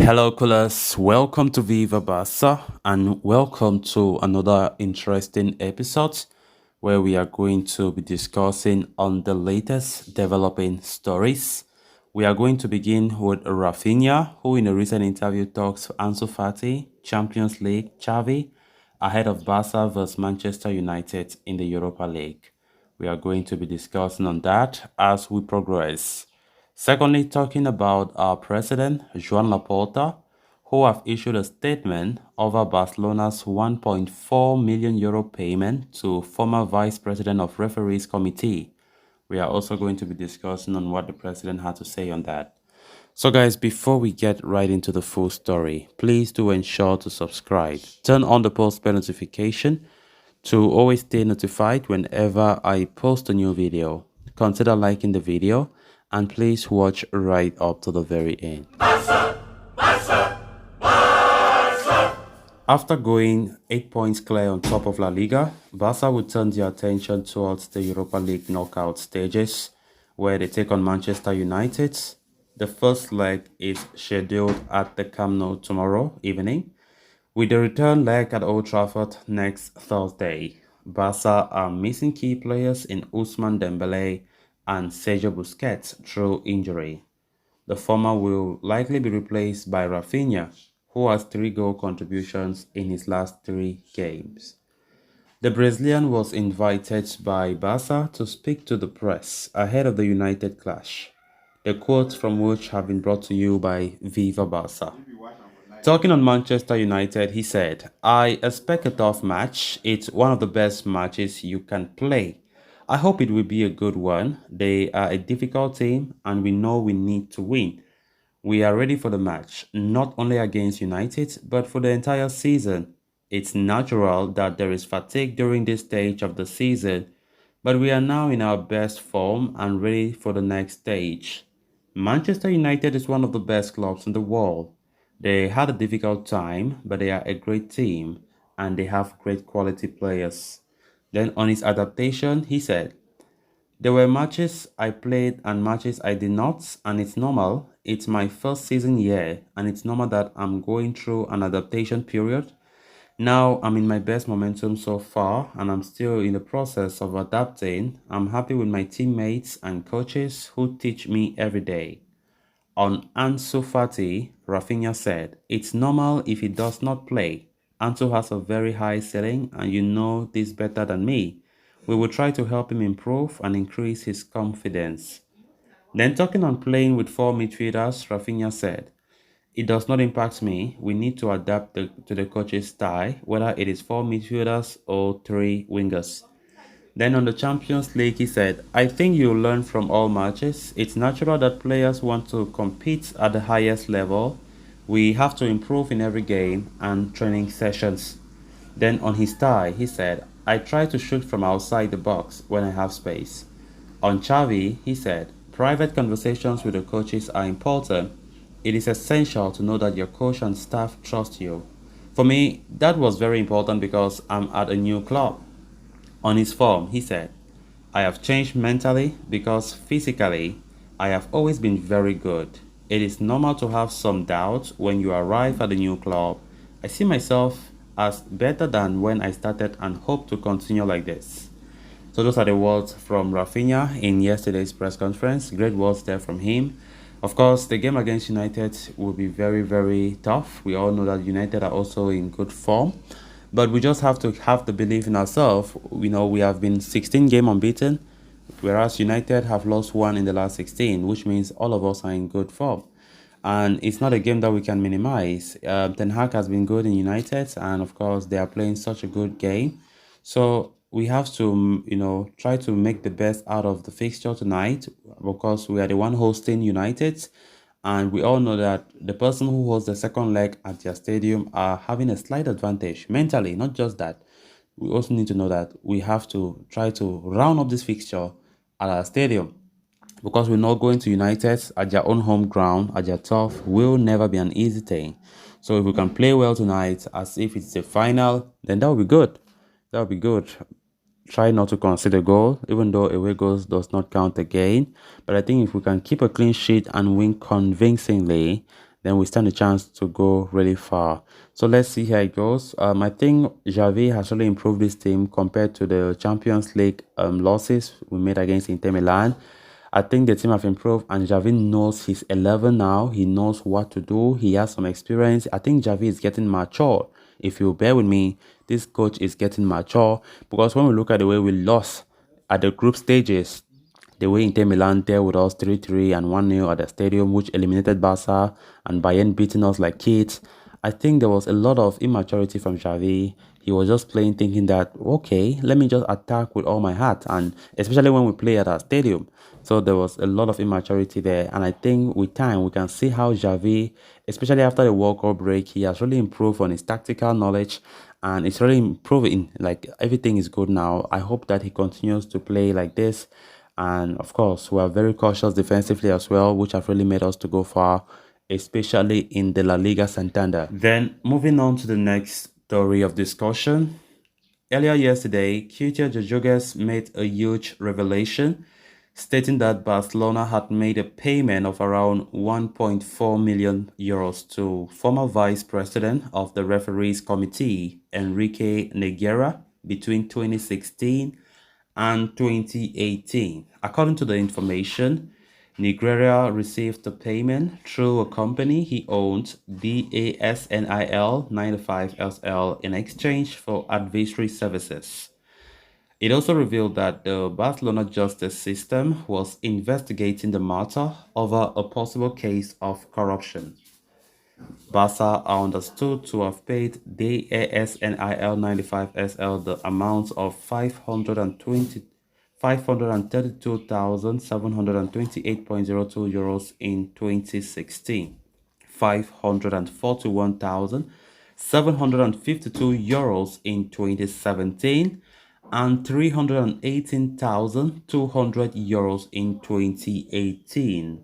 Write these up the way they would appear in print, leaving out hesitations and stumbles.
Hello, coolers. Welcome to Viva Barca and welcome to another interesting episode where we are going to be discussing on the latest developing stories. We are going to begin with Raphinha, who in a recent interview talks Ansu Fati, Champions League, Xavi, ahead of Barca vs Manchester United in the Europa League. We are going to be discussing on that as we progress. Secondly, talking about our president, Joan Laporta, who have issued a statement over Barcelona's 1.4 million euro payment to former vice president of referees committee. We are also going to be discussing on what the president had to say on that. So guys, before we get right into the full story, please do ensure to subscribe. Turn on the post bell notification to always stay notified whenever I post a new video. Consider liking the video and please watch right up to the very end. After going 8 points clear on top of La Liga, Barca will turn their attention towards the Europa League knockout stages, where they take on Manchester United. The first leg is scheduled at the Camp Nou tomorrow evening, with the return leg at Old Trafford next Thursday. Barca are missing key players in Ousmane Dembele and Sergio Busquets through injury. The former will likely be replaced by Raphinha, who has 3 goal contributions in his last 3 games. The Brazilian was invited by Barca to speak to the press ahead of the United clash, the quotes from which have been brought to you by Viva Barca. Talking on Manchester United, he said, "I expect a tough match. It's one of the best matches you can play. I hope it will be a good one. They are a difficult team and we know we need to win. We are ready for the match, not only against United, but for the entire season. It's natural that there is fatigue during this stage of the season, but we are now in our best form and ready for the next stage. Manchester United is one of the best clubs in the world. They had a difficult time, but they are a great team and they have great quality players." Then on his adaptation, he said, "There were matches I played and matches I did not, and it's normal. It's my first season here, and it's normal that I'm going through an adaptation period. Now I'm in my best momentum so far, and I'm still in the process of adapting. I'm happy with my teammates and coaches who teach me every day." On Ansu Fati, Raphinha said, "It's normal if he does not play. Ansu has a very high ceiling, and you know this better than me. We will try to help him improve and increase his confidence." Then talking on playing with 4 midfielders, Raphinha said, "It does not impact me. We need to adapt to the coach's style, whether it is 4 midfielders or 3 wingers." Then on the Champions League, he said, "I think you learn from all matches. It's natural that players want to compete at the highest level. We have to improve in every game and training sessions." Then on his tie, he said, "I try to shoot from outside the box when I have space." On Xavi, he said, "Private conversations with the coaches are important. It is essential to know that your coach and staff trust you." For me, that was very important because I'm at a new club. On his form, he said, "I have changed mentally because physically, I have always been very good. It is normal to have some doubt when you arrive at a new club. I see myself as better than when I started and hope to continue like this." So those are the words from Raphinha in yesterday's press conference. Great words there from him. Of course, the game against United will be very, very tough. We all know that United are also in good form. But we just have to have the belief in ourselves. We have been 16 game unbeaten, whereas United have lost 1 in the last 16, which means all of us are in good form. And it's not a game that we can minimize. Ten Hag has been good in United, and of course, they are playing such a good game. So we have to, try to make the best out of the fixture tonight, because we are the one hosting United. And we all know that the person who holds the second leg at their stadium are having a slight advantage mentally. Not just that, we also need to know that we have to try to round up this fixture at our stadium, because we're not going to United at their own home ground, at their turf, will never be an easy thing. So if we can play well tonight as if it's a final, then that will be good. That will be good. Try not to concede a goal, even though away goals does not count again. But I think if we can keep a clean sheet and win convincingly, then we stand a chance to go really far. So let's see how it goes. I think Xavi has really improved this team compared to the Champions League losses we made against Inter Milan. I think the team have improved, and Xavi knows his 11 now. He knows what to do. He has some experience. I think Xavi is getting mature. If you bear with me, this coach is getting mature, because when we look at the way we lost at the group stages, the way Inter Milan dealt with us 3-3 and 1-0 at the stadium, which eliminated Barca, and Bayern beating us like kids, I think there was a lot of immaturity from Xavi. He was just playing thinking that, okay, let me just attack with all my heart, and especially when we play at our stadium. So there was a lot of immaturity there, and I think with time we can see how Xavi, especially after the World Cup break, he has really improved on his tactical knowledge, and it's really improving. Like, everything is good now. I hope that he continues to play like this, and of course we are very cautious defensively as well, which have really made us to go far, especially in the La Liga Santander. Then moving on to the next story of discussion. Earlier yesterday, Cutia Jojoges made a huge revelation, stating that Barcelona had made a payment of around 1.4 million euros to former vice president of the referees committee, Enrique Negreira, between 2016 and 2018. According to the information, Negreira received the payment through a company he owned, BASNIL 95SL, in exchange for advisory services. It also revealed that the Barcelona justice system was investigating the matter over a possible case of corruption. Barca are understood to have paid DASNIL 95SL the amount of 532,728.02 euros in 2016, 541,752 euros in 2017, and 318,200 euros in 2018.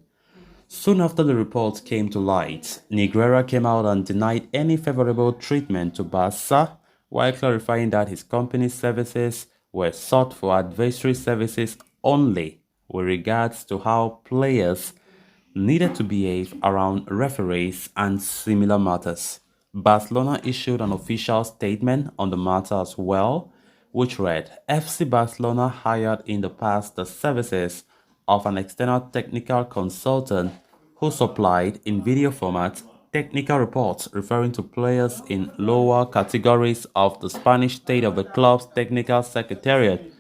Soon after the reports came to light, Negreira came out and denied any favorable treatment to Barca, while clarifying that his company's services were sought for advisory services only with regards to how players needed to behave around referees and similar matters. Barcelona issued an official statement on the matter as well, which read, FC Barcelona hired in the past the services of an external technical consultant who supplied, in video format, technical reports referring to players in lower categories of the Spanish state of the club's technical secretariat.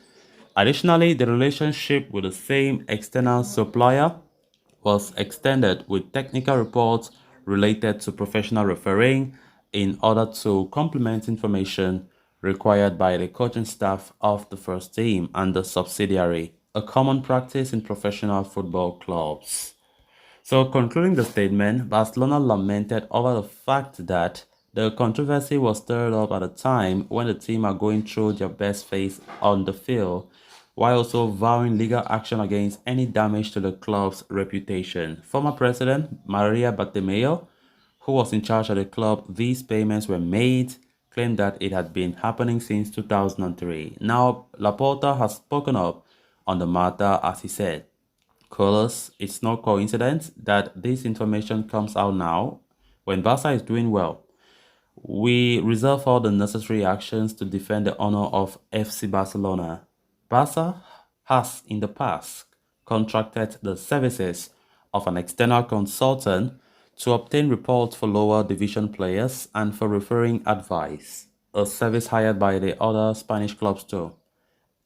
Additionally, the relationship with the same external supplier was extended with technical reports related to professional refereeing in order to complement information required by the coaching staff of the first team and the subsidiary, a common practice in professional football clubs. So, concluding the statement, Barcelona lamented over the fact that the controversy was stirred up at a time when the team are going through their best phase on the field, while also vowing legal action against any damage to the club's reputation. Former president Maria Bartomeu, who was in charge of the club these payments were made, claimed that it had been happening since 2003. Now, Laporta has spoken up on the matter as he said, Carlos, it's no coincidence that this information comes out now when Barca is doing well. We reserve all the necessary actions to defend the honor of FC Barcelona. Barca has in the past contracted the services of an external consultant to obtain reports for lower division players and for referring advice, a service hired by the other Spanish clubs too.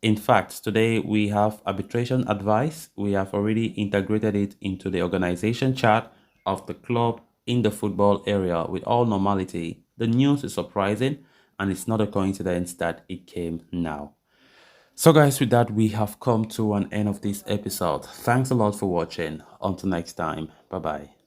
In fact, today we have arbitration advice. We have already integrated it into the organization chart of the club in the football area with all normality. The news is surprising, and it's not a coincidence that it came now. So guys, with that, we have come to an end of this episode. Thanks a lot for watching. Until next time, bye bye.